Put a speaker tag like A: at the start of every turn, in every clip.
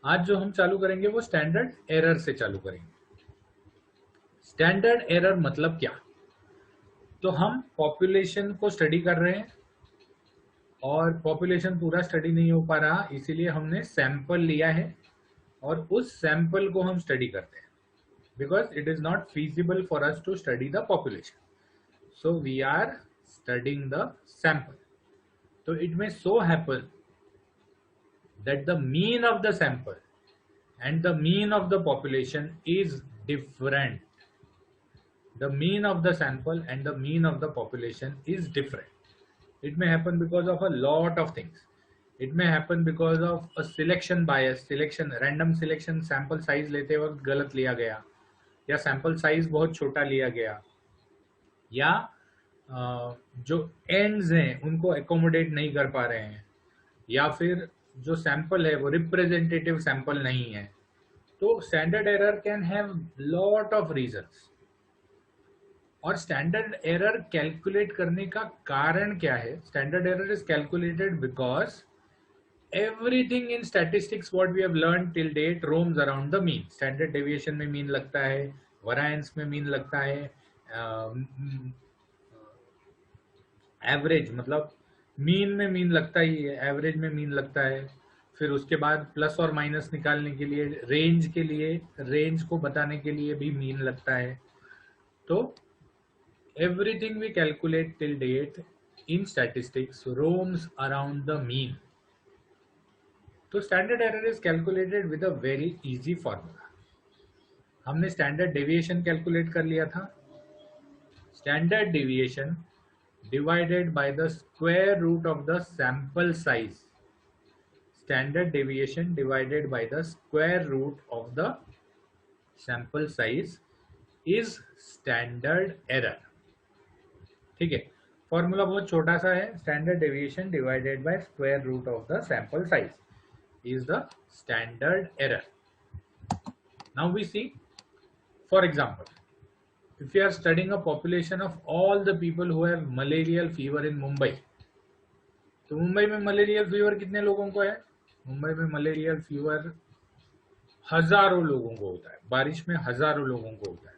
A: आज जो हम चालू करेंगे वो स्टैंडर्ड एरर से चालू करेंगे। स्टैंडर्ड एरर मतलब क्या? तो हम पॉपुलेशन को स्टडी कर रहे हैं और पॉपुलेशन पूरा स्टडी नहीं हो पा रहा, इसीलिए हमने सैंपल लिया है और उस सैंपल को हम स्टडी करते हैं, because it is not feasible for us to study the population, so we are studying the sample. So it may so happen that the mean of the sample and the mean of the population is different. The mean of the sample and the mean of the population is different. It may happen because of a lot of things. It may happen because of a selection bias, selection, random selection, sample size लेते वक्त गलत लिया गया, या sample size बहुत छोटा लिया गया, या जो एंड्स हैं उनको एकोमोडेट नहीं कर पा रहे हैं, या फिर जो सैंपल है वो रिप्रेजेंटेटिव सैंपल नहीं है। तो standard error can have lot of reasons. और स्टैंडर्ड एरर कैलकुलेट करने का कारण क्या है? Standard error is calculated because everything in statistics what we have learned till date roams around the mean. Standard deviation में mean लगता है, variance में mean लगता है, एवरेज मतलब मीन में मीन लगता ही है, एवरेज में मीन लगता है। फिर उसके बाद प्लस और माइनस निकालने के लिए, रेंज के लिए, रेंज को बताने के लिए भी मीन लगता है। तो everything we calculate till date in statistics roams around the mean. तो standard error is calculated with a very easy formula. हमने स्टैंडर्ड डेविएशन कैलकुलेट कर लिया था। Standard deviation divided by the square root of the sample size. Standard deviation divided by the square root of the sample size is standard error. ठीक है, formula बहुत छोटा सा है। Standard deviation divided by square root of the sample size is the standard error. Now we see, for example, if you are studying a population of all the people who have malarial fever in Mumbai, तो मुंबई में malarial fever कितने लोगों को है? मुंबई में malarial fever हजारों लोगों को होता है, बारिश में हजारों लोगों को होता है।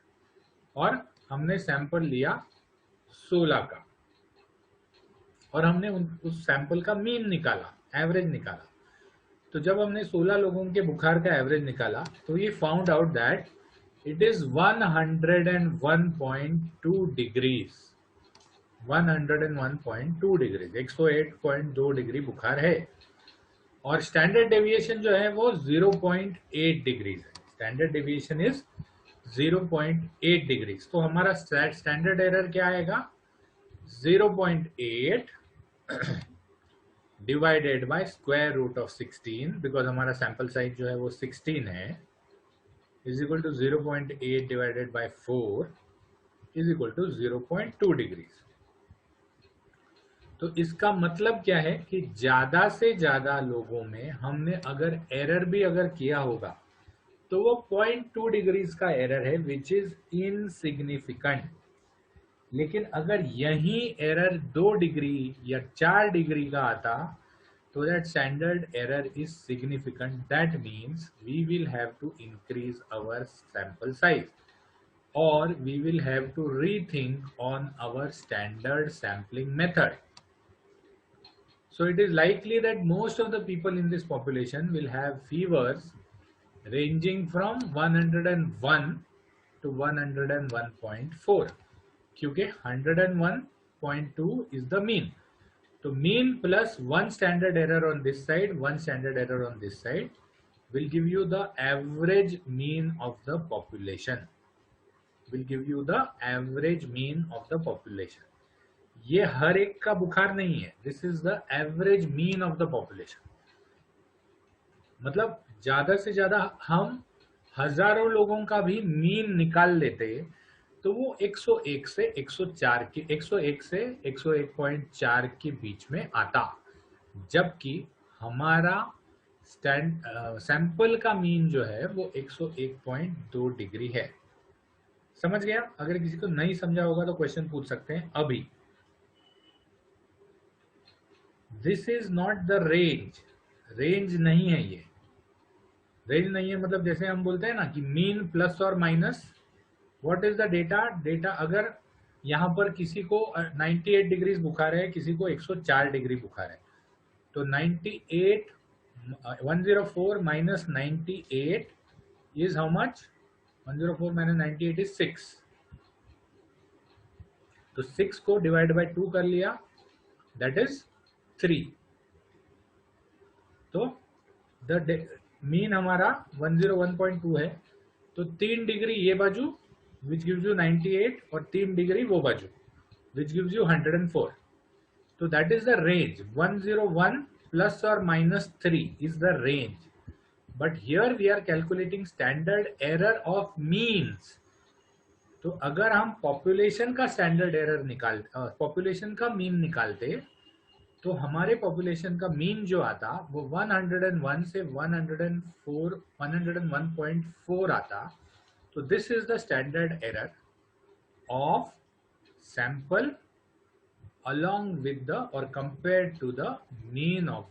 A: और हमने सैंपल लिया 16 का और हमने उस सैंपल का मीन निकाला, एवरेज निकाला। तो जब हमने 16 लोगों के बुखार का एवरेज निकाला तो ये found out that it is 101.2 degrees. 101.2 degrees, 108.2 degree बुखार है। और स्टैंडर्ड डेविएशन जो है वो 0.8 डिग्रीज है। Standard deviation is 0.8 degrees. तो हमारा स्टैंडर्ड एरर क्या आएगा? 0.8 divided by square root of 16, because हमारा सैंपल साइज जो है वो 16 है, is equal to 0.8 divided by 4 is equal to 0.2 degrees. तो इसका मतलब क्या है कि ज्यादा से ज्यादा लोगों में हमने अगर एरर भी अगर किया होगा तो वो 0.2 डिग्रीज का एरर है, विच इज इनसिग्निफिकेंट। लेकिन अगर यही एरर 2 डिग्री या 4 डिग्री का आता तो that standard error is significant. That means we will have to increase our sample size और we will have to rethink on our standard sampling method. So it is likely that most of the people in this population will have fevers ranging from 101 to 101.4, क्योंकि 101.2 is the mean. So mean plus one standard error on this side, one standard error on this side will give you the average mean of the population. Will give you the average mean of the population. ये हर एक का बुखार नहीं है, this is the average mean of the population. मतलब ज्यादा से ज्यादा हम हजारों लोगों का भी मीन निकाल लेते तो वो 101 से 104 के 101 से 101.4 के बीच में आता, जबकि हमारा सैंपल का मीन जो है वो 101.2 डिग्री है। समझ गया? अगर किसी को नहीं समझा होगा तो क्वेश्चन पूछ सकते हैं अभी। This is not the range, range नहीं है ये। रेंज नहीं है मतलब जैसे हम बोलते हैं ना कि mean plus or minus, what is the data, data अगर यहाँ पर किसी को 98 डिग्रीज बुखार है, किसी को 104 डिग्री बुखार है, तो 98 104 minus 98 is how much, 104 minus 98 is 6, तो 6 को डिवाइड बाय 2 कर लिया, दैट इज 3, तो द मीन हमारा 101.2 है, तो 3 डिग्री ये बाजू विच गिव्स यू 98 और 3 डिग्री वो बाजू विच गिव्स यू 104, तो that is the range 101 plus or minus 3 is the range, but here we are calculating standard error of means. तो अगर हम पॉपुलेशन का स्टैंडर्ड एरर पॉपुलेशन का मीन निकालते, तो हमारे पॉपुलेशन का मीन जो आता वो 101 से 101.4 आता, तो this is the standard error of sample along with the or compared to the mean of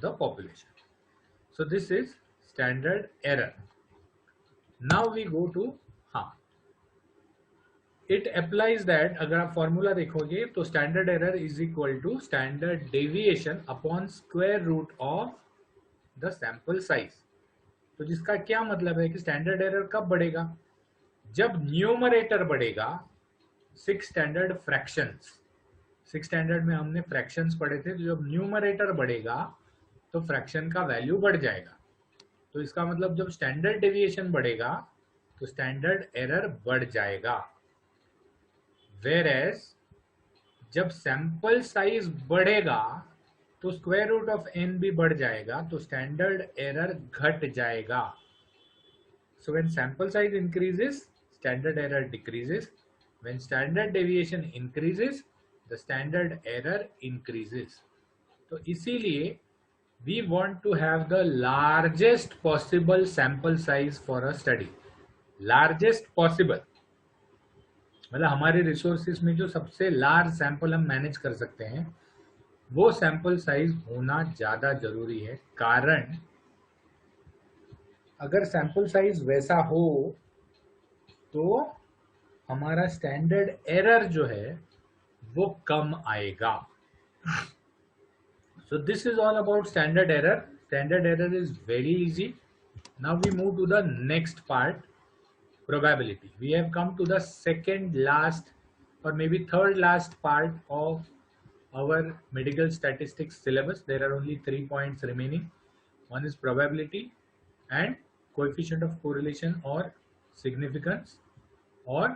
A: the population. So this is standard error. Now we go to it applies that, अगर आप formula देखोगे तो standard error is equal to standard deviation upon square root of the sample size. तो जिसका क्या मतलब है कि स्टैंडर्ड एरर कब बढ़ेगा, जब न्यूमरेटर बढ़ेगा 6 स्टैंडर्ड फ्रैक्शंस, 6 स्टैंडर्ड में हमने फ्रैक्शंस पढ़े थे, तो जब न्यूमरेटर बढ़ेगा तो फ्रैक्शन का वैल्यू बढ़ जाएगा, तो इसका मतलब जब स्टैंडर्ड डेविएशन बढ़ेगा तो स्टैंडर्ड एरर बढ़ जाएगा। Whereas जब सैंपल साइज बढ़ेगा तो स्क्वायर रूट ऑफ n भी बढ़ जाएगा, तो स्टैंडर्ड एरर घट जाएगा। So when sample size increases, standard error decreases. When standard deviation increases, the standard error increases. तो इसीलिए we want to have the largest possible sample size for a study. Largest possible मतलब हमारे resources में जो सबसे large sample हम manage कर सकते हैं वो सैंपल साइज होना ज्यादा जरूरी है, कारण अगर सैंपल साइज वैसा हो तो हमारा स्टैंडर्ड एरर जो है वो कम आएगा। So this is all about standard error. Standard error is very easy. Now we move to the next part, probability. We have come to the second last or maybe third last part of our medical statistics syllabus. There are only 3 points remaining. One is probability and coefficient of correlation or significance, or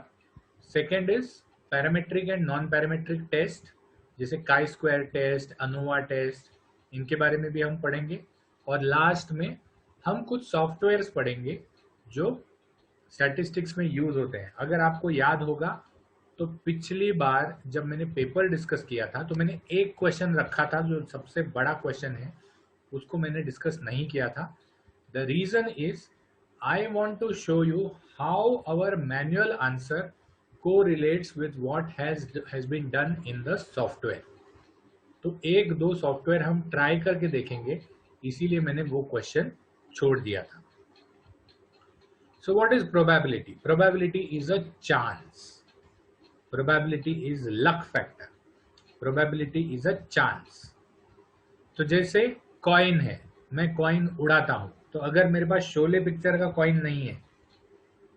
A: second is parametric and non-parametric test जैसे chi-square test, ANOVA test, इनके बारे में भी हम पढ़ेंगे, और last में हम कुछ सॉफ्टवेयर्स पढ़ेंगे जो स्टैटिस्टिक्स में यूज होते हैं। अगर आपको याद होगा तो पिछली बार जब मैंने पेपर डिस्कस किया था तो मैंने एक क्वेश्चन रखा था जो सबसे बड़ा क्वेश्चन है, उसको मैंने डिस्कस नहीं किया था। The reason is I want to show you how our manual answer correlates with what has been done in the software. तो एक दो सॉफ्टवेयर हम ट्राई करके देखेंगे, इसीलिए मैंने वो क्वेश्चन छोड़ दिया था। So what is probability? Probability is a chance. Probability is luck factor. Probability is a chance. तो जैसे कॉइन है, मैं कॉइन उड़ाता हूं, तो अगर मेरे पास शोले पिक्चर का कॉइन नहीं है,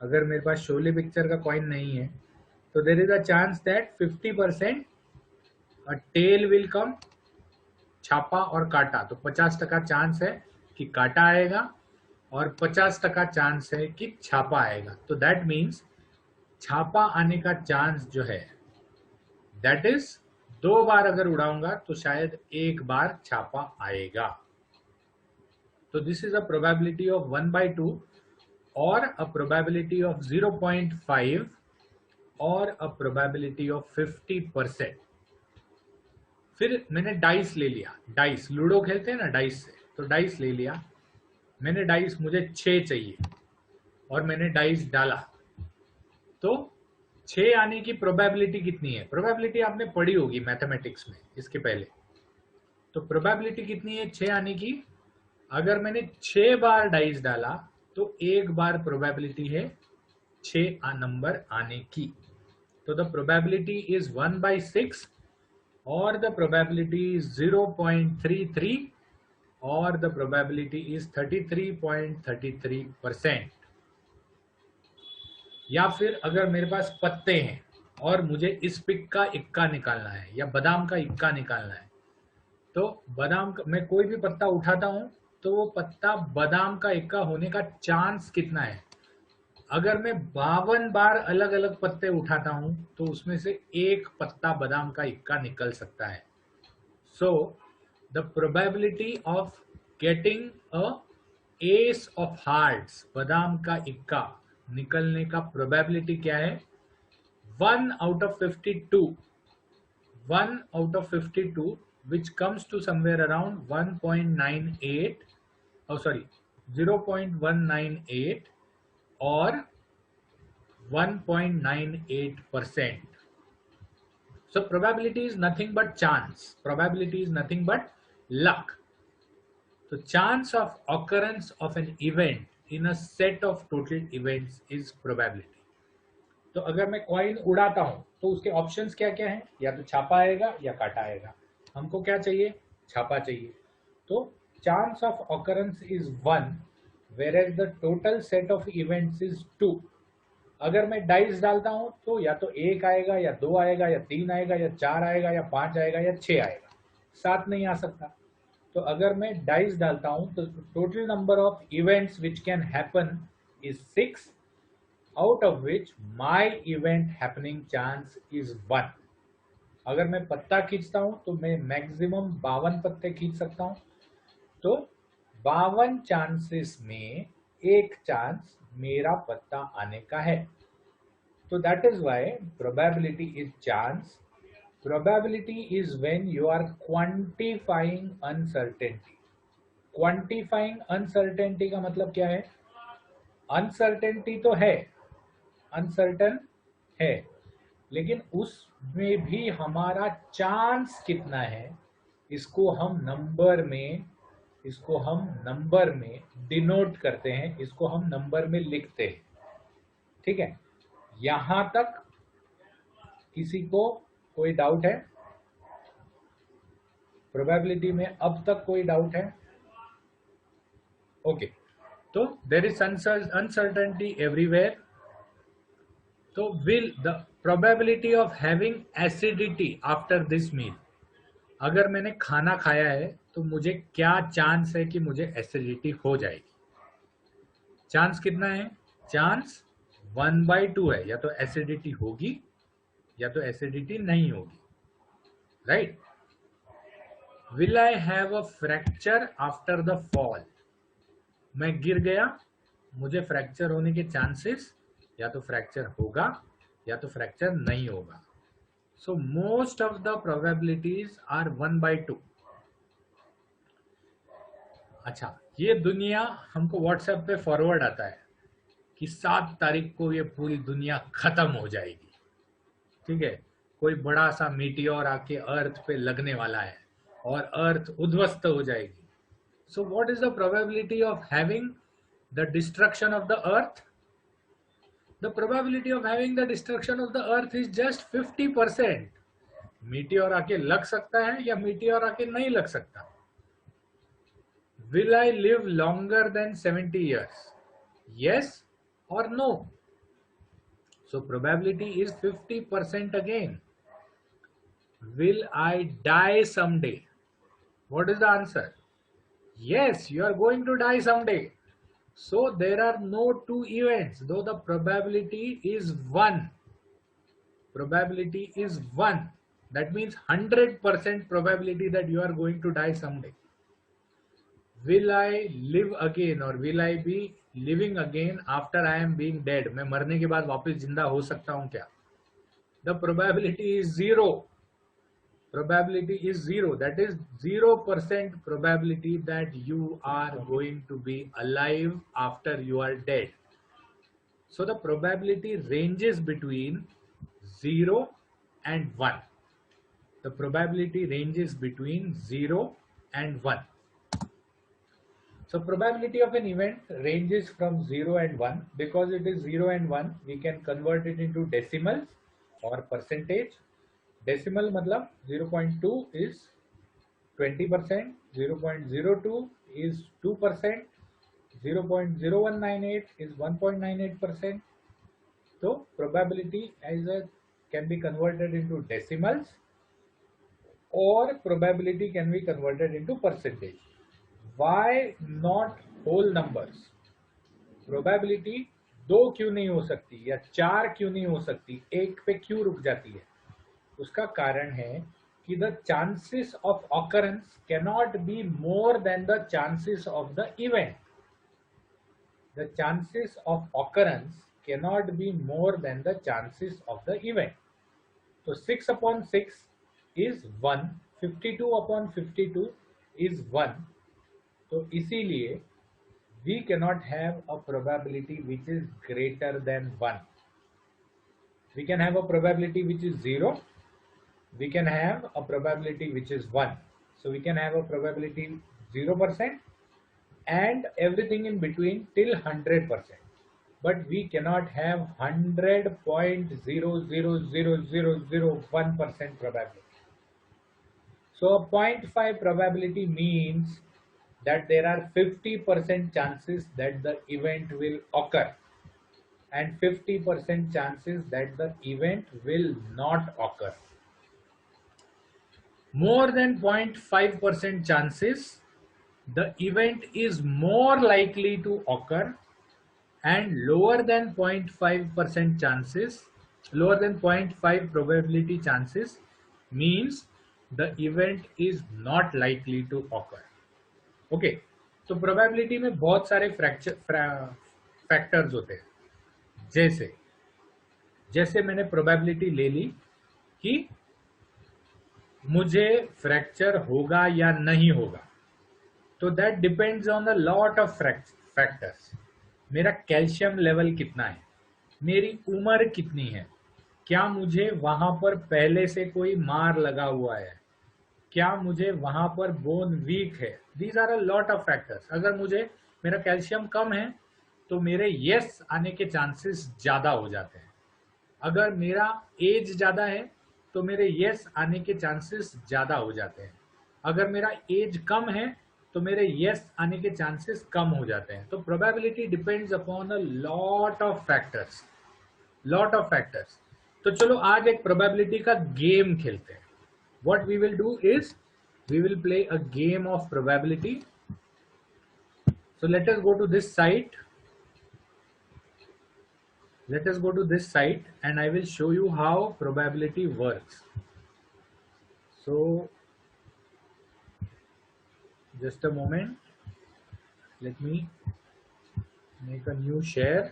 A: अगर मेरे पास शोले पिक्चर का कॉइन नहीं है, तो there is a chance that 50% tail will come, छापा और काटा, तो 50% चांस है कि काटा आएगा और 50% चांस है कि छापा आएगा। तो दैट मीन्स छापा आने का चांस जो है दैट इज 2 बार अगर उड़ाऊंगा तो शायद 1 बार छापा आएगा। तो this is a probability of 1/2 और अ प्रोबेबिलिटी ऑफ 0.5 और अ प्रोबेबिलिटी ऑफ 50%। फिर मैंने डाइस ले लिया, डाइस लूडो खेलते हैं ना डाइस से, तो डाइस ले लिया मैंने, डाइस मुझे 6 चाहिए और मैंने डाइस डाला, तो 6 आने की प्रोबेबिलिटी कितनी है? प्रोबेबिलिटी आपने पढ़ी होगी मैथमेटिक्स में इसके पहले। तो प्रोबेबिलिटी कितनी है 6 आने की? अगर मैंने 6 बार डाइस डाला तो एक बार प्रोबेबिलिटी है 6 नंबर आने की। तो द प्रोबेबिलिटी इज 1/6 और द प्रोबेबिलिटी इज 0.33 और द प्रोबेबिलिटी इज 33.33%। या फिर अगर मेरे पास पत्ते हैं और मुझे इस पिक का इक्का निकालना है या बादाम का इक्का निकालना है, तो बादाम का मैं कोई भी पत्ता उठाता हूं तो वो पत्ता बादाम का इक्का होने का चांस कितना है? अगर मैं 52 बार अलग अलग पत्ते उठाता हूं तो उसमें से एक पत्ता बादाम का इक्का निकल सकता है। So the probability of getting a S of hearts, बादाम का इक्का निकलने का प्रोबेबिलिटी क्या है? 1 out of 52, 1 out of 52, which comes to somewhere around 1.98, oh sorry, 0.198 or 1.98%. So probability is nothing but chance. Probability is nothing but luck. So chance of occurrence of an event in a set of total events is probability. तो अगर मैं coin उड़ाता हूं तो उसके options क्या क्या हैं? या तो छापा आएगा या काटा आएगा। हमको क्या चाहिए? छापा चाहिए। तो chance of occurrence is 1 whereas the total set of events is 2। अगर मैं डाइस डालता हूं तो या तो 1 आएगा या 2 आएगा या 3 आएगा या 4 आएगा या 5 आएगा या 6 आएगा, 7 नहीं आ सकता। तो अगर मैं डाइस डालता हूं तो total number of events which can happen is 6, out of which my event happening chance is 1। अगर मैं पत्ता खींचता हूं तो मैं मैक्सिमम 52 पत्ते खींच सकता हूं। तो 52 चांसेस में एक चांस मेरा पत्ता आने का है। तो that is why probability is chance. Probability is when you are quantifying uncertainty. Quantifying uncertainty का मतलब क्या है? अनसर्टेनिटी तो है, अनसर्टन है, लेकिन उसमें भी हमारा चांस कितना है इसको हम नंबर में डिनोट करते हैं, इसको हम नंबर में लिखते हैं। ठीक है, यहां तक किसी को कोई डाउट है? प्रोबेबिलिटी में अब तक कोई डाउट है? ओके, तो देयर इज अनसर्टेनिटी एवरीवेयर। तो will the probability of having acidity after this meal, अगर मैंने खाना खाया है तो मुझे क्या चांस है कि मुझे एसिडिटी हो जाएगी? चांस कितना है? चांस 1/2 है, या तो एसिडिटी होगी या तो एसिडिटी नहीं होगी, right? Will I have a fracture after the fall, मैं गिर गया, मुझे फ्रैक्चर होने के चांसेस या तो फ्रैक्चर होगा या तो फ्रैक्चर नहीं होगा। So most of the probabilities are 1/2। अच्छा, ये दुनिया हमको व्हाट्सएप पे फॉरवर्ड आता है कि 7 तारीख को ये पूरी दुनिया खत्म हो जाएगी। ठीक है, कोई बड़ा सा मीटियोर आके अर्थ पे लगने वाला है और अर्थ उद्ध्वस्त हो जाएगी। So what is the probability of having the destruction of the earth? The probability of having the destruction of the earth is just 50%। Meteor आके लग सकता है या मीटियोर आके नहीं लग सकता। Will I live longer than 70 years? Yes or no? So probability is 50% again। Will I die someday? What is the answer? Yes, you are going to die someday। So there are no 2 events, though the probability is 1। Probability is 1। That means 100% probability that you are going to die someday। Will I live again or will I be living again after I am being dead? मैं मरने के बाद वापस जिंदा हो सकता हूं क्या? The probability is 0। Probability is 0। That is 0% probability that you are going to be alive after you are dead। So the probability ranges between 0 and 1। The probability ranges between 0 and 1. So probability of an event ranges from 0 and 1. Because it is 0 and 1, we can convert it into decimals or percentage. Decimal matlab 0.2 is 20%, 0.02 is 2%, 0.0198 is 1.98%. So probability can be converted into decimals, or probability can be converted into percentage. Why not whole numbers? Probability 2 क्यों नहीं हो सकती या 4 क्यों नहीं हो सकती, 1 पे क्यों रुक जाती है? उसका कारण है कि the chances of occurrence cannot be more than the chances of the event. The chances of occurrence cannot be more than the chances of the event. So 6 upon 6 is 1, 52 upon 52 is 1. तो इसीलिए we cannot have a probability which is greater than 1. We can have a probability which is 0. We can have a probability which is 1. So we can have a probability 0% and everything in between till 100%. But we cannot have 100.0000001% probability. So a 0.5 probability means that there are 50% chances that the event will occur and 50% chances that the event will not occur. More than 0.5% chances, the event is more likely to occur, and lower than 0.5% chances, lower than 0.5 probability chances means the event is not likely to occur. Okay, तो probability में बहुत सारे factors होते हैं. जैसे मैंने probability ले ली कि मुझे फ्रैक्चर होगा या नहीं होगा, तो that depends on the lot of factors. मेरा कैल्शियम लेवल कितना है, मेरी उम्र कितनी है, क्या मुझे वहां पर पहले से कोई मार लगा हुआ है, क्या मुझे वहां पर बोन वीक है. These are a lot of factors. अगर मुझे मेरा कैल्शियम कम है तो मेरे यस आने के चांसेस ज्यादा हो जाते हैं. अगर मेरा एज ज्यादा है तो मेरे यस आने के चांसेस ज्यादा हो जाते हैं. अगर मेरा एज कम है तो मेरे यस आने के चांसेस कम हो जाते हैं. तो probability depends upon a lot of factors, lot of factors. तो चलो आज एक प्रोबेबिलिटी का गेम खेलते हैं. What we will do is we will play a game of probability. So let us go to this site. Let us go to this site and I will show you how probability works. So just a moment. Let me make a new share.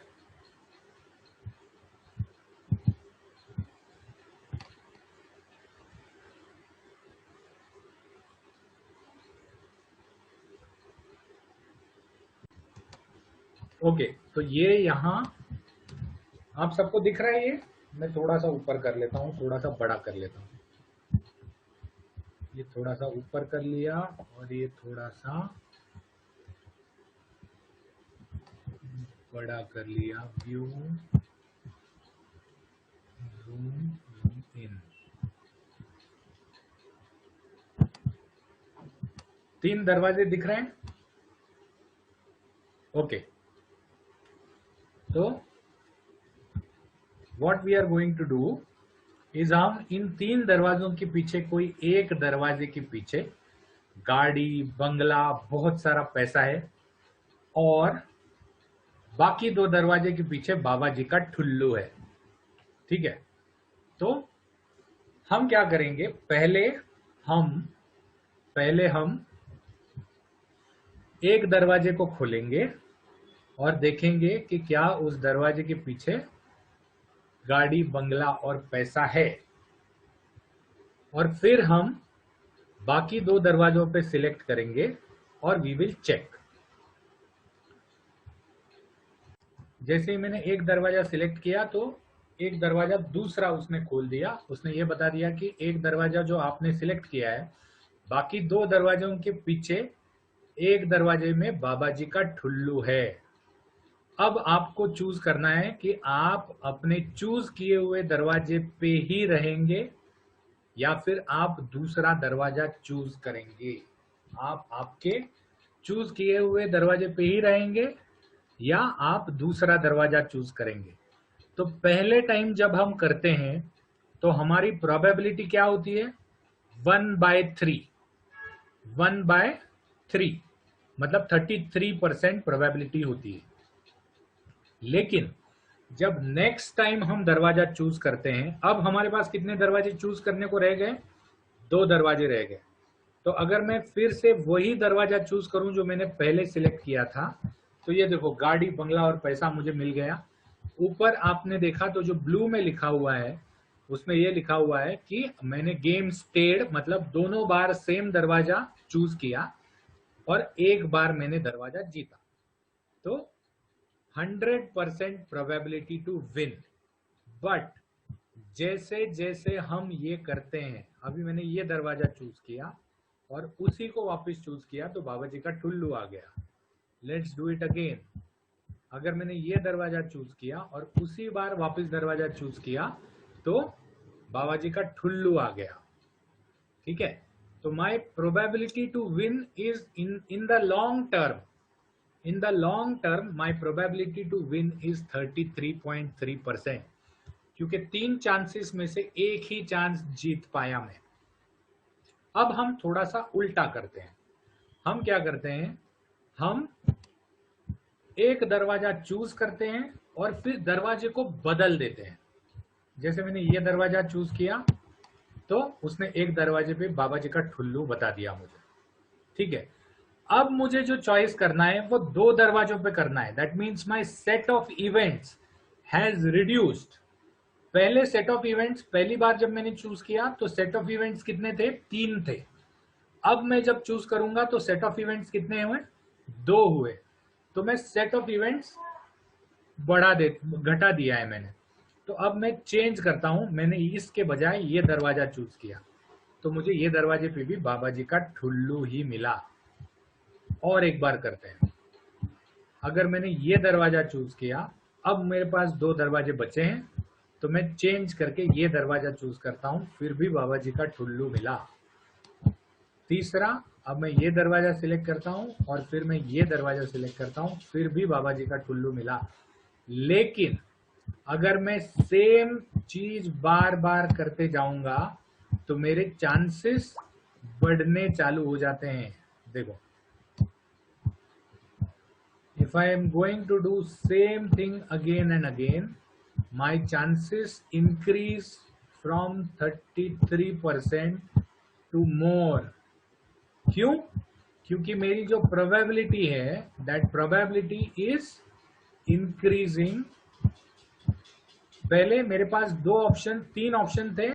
A: Okay, तो ये यहाँ आप सबको दिख रहा है. ये मैं थोड़ा सा ऊपर कर लेता हूँ, थोड़ा सा बड़ा कर लेता हूँ. ये थोड़ा सा ऊपर कर लिया और ये थोड़ा सा बड़ा कर लिया. View, zoom in. 3 दरवाजे दिख रहे हैं. ओके, तो what we are going to do is हम इन 3 दरवाजों के पीछे कोई एक दरवाजे के पीछे गाड़ी, बंगला, बहुत सारा पैसा है, और बाकी 2 दरवाजे के पीछे बाबा जी का ठुल्लू है. ठीक है, तो हम क्या करेंगे, पहले हम एक दरवाजे को खोलेंगे और देखेंगे कि क्या उस दरवाजे के पीछे गाड़ी, बंगला और पैसा है, और फिर हम बाकी 2 दरवाजों पे सिलेक्ट करेंगे और वी विल चेक. जैसे ही मैंने एक दरवाजा सिलेक्ट किया तो एक दरवाजा दूसरा उसने खोल दिया. उसने ये बता दिया कि एक दरवाजा जो आपने सिलेक्ट किया है बाकी 2 दरवाजों के पीछे एक दरवाजे में बाबा जी का ठुल्लू है। अब आपको चूज करना है कि आप अपने चूज किए हुए दरवाजे पे ही रहेंगे या फिर आप दूसरा दरवाजा चूज करेंगे। आप आपके चूज किए हुए दरवाजे पे ही रहेंगे या आप दूसरा दरवाजा चूज करेंगे। तो पहले टाइम जब हम करते हैं तो हमारी प्रोबेबिलिटी क्या होती है? 1/3। 1/3 मतलब 33% प्रोबेबिलिटी होती है। लेकिन जब नेक्स्ट टाइम हम दरवाजा चूज करते हैं, अब हमारे पास कितने दरवाजे चूज करने को रह गए? 2 दरवाजे रह गए। तो अगर मैं फिर से वही दरवाजा चूज करूं जो मैंने पहले सिलेक्ट किया था, तो ये देखो गाड़ी, बंगला और पैसा मुझे मिल गया। ऊपर आपने देखा तो जो ब्लू में लिखा हुआ है उसमें ये लिखा हुआ है कि मैंने गेम स्टेड, मतलब दोनों बार सेम दरवाजा चूज किया और एक बार मैंने दरवाजा जीता। तो 100% प्रोबेबिलिटी टू विन। बट जैसे जैसे हम ये करते हैं, अभी मैंने ये दरवाजा चूज किया और उसी को वापस चूज किया तो बाबा जी का ठुल्लू आ गया। Let's do it again. अगर मैंने ये दरवाजा चूज किया और उसी बार वापस दरवाजा चूज किया तो बाबा जी का ठुल्लू आ गया। ठीक है, तो my probability to win is in the long term, in the long term my probability to win is 33.3%, क्योंकि 3 चांसेस में से एक ही चांस जीत पाया मैं। अब हम थोड़ा सा उल्टा करते हैं। हम क्या करते हैं? हम एक दरवाजा चूज करते हैं और फिर दरवाजे को बदल देते हैं। जैसे मैंने ये दरवाजा चूज किया तो उसने एक दरवाजे पे बाबा जी का ठुल्लू बता दिया मुझे। ठीक है, अब मुझे जो चॉइस करना है वो 2 दरवाजों पे करना है। That means my set of events has reduced. पहले सेट ऑफ इवेंट्स, पहली बार जब मैंने चूज किया तो सेट ऑफ इवेंट्स कितने थे? 3 थे। अब मैं जब चूज करूंगा तो सेट ऑफ इवेंट्स कितने हुए? 2 हुए। तो मैं सेट ऑफ इवेंट्स घटा दिया है मैंने। तो अब मैं चेंज करता हूं, मैंने इसके बजाय ये दरवाजा चूज किया तो मुझे ये दरवाजे पे भी बाबा जी का ठुल्लू ही मिला। और एक बार करते हैं। अगर मैंने ये दरवाजा चूज किया, अब मेरे पास 2 दरवाजे बचे हैं तो मैं चेंज करके ये दरवाजा चूज करता हूं, फिर भी बाबा जी का ठुल्लू मिला। तीसरा, अब मैं ये दरवाजा सिलेक्ट करता हूं और फिर मैं ये दरवाजा सिलेक्ट करता हूं, फिर भी बाबा जी का ठुल्लू मिला। लेकिन अगर मैं सेम चीज बार बार करते जाऊंगा तो मेरे चांसेस बढ़ने चालू हो जाते हैं। देखो, if I am going to do same thing again and again, my chances increase from 33% to more. क्यों? क्योंकि मेरी जो प्रोबेबिलिटी है, that probability is increasing। पहले मेरे पास 3 ऑप्शन थे।